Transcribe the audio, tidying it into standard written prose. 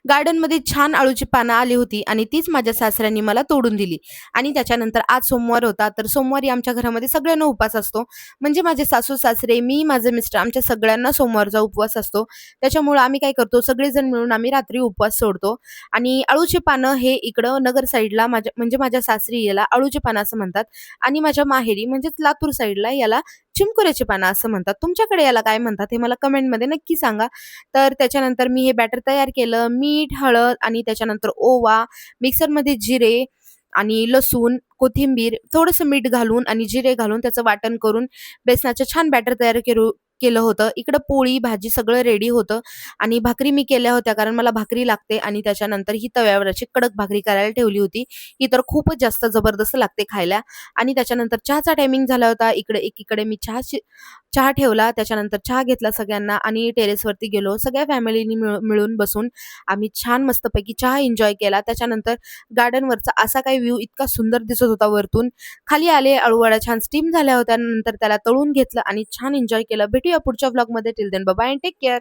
गार्डनमध्ये छान अळूची पानं आली होती आणि तीच माझ्या सासऱ्यांनी मला तोडून दिली. आणि त्याच्यानंतर आज सोमवार होता, तर सोमवारी आमच्या घरामध्ये सगळ्यांना उपवास असतो. म्हणजे माझे सासू-सासरे, मी, माझे मिस्टर आमच्या सगळ्यांना सोमवारचा उपवास असतो. त्याच्यामुळं आम्ही काय करतो, सगळेजण मिळून आम्ही रात्री उपवास सोडतो. आणि अळूची पानं हे इकडं नगर साईडला माझ्या सासरी याला अळूची पानं असं म्हणतात आणि माझ्या माहेरी म्हणजेच लातूर साईडला याला चिमकुऱ्याची पानं असं म्हणतात. तुमच्याकडे याला काय म्हणतात हे मला कमेंटमध्ये नक्की सांगा. तर त्याच्यानंतर मी हे बॅटर तयार केलं. मीठ, हळद आणि त्याच्यानंतर ओवा, मिक्सरमध्ये जिरे आणि लसूण, कोथिंबीर, थोडंसं मीठ घालून आणि जिरे घालून त्याचं वाटण करून बेसनाचं छान बॅटर तयार केलं होतं. इकडं पोळी, भाजी सगळं रेडी होतं आणि भाकरी मी केल्या होत्या कारण मला भाकरी लागते आणि त्याच्यानंतर ही तव्यावर अशी कडक भाकरी करायला ठेवली होती. ही तर खूपच जास्त जबरदस्त लागते खायला. आणि त्याच्यानंतर चहाचा टायमिंग झाला होता. एकीकडे मी चहा ठेवला. त्याच्यानंतर चहा घेतला सगळ्यांना आणि टेरेसवरती गेलो. सगळ्या फॅमिलीनी मिळून बसून आम्ही छान मस्तपैकी चहा एन्जॉय केला. त्याच्यानंतर गार्डनवरचा असा काही व्ह्यू इतका सुंदर दिसत होता वरतून. खाली आले, अळूवड्या छान स्टीम झाल्या होत्या. नंतर त्याला तळून घेतलं आणि छान एन्जॉय केलं. भेटूया पुढच्या व्लॉगमध्ये. Till then bye bye and take care.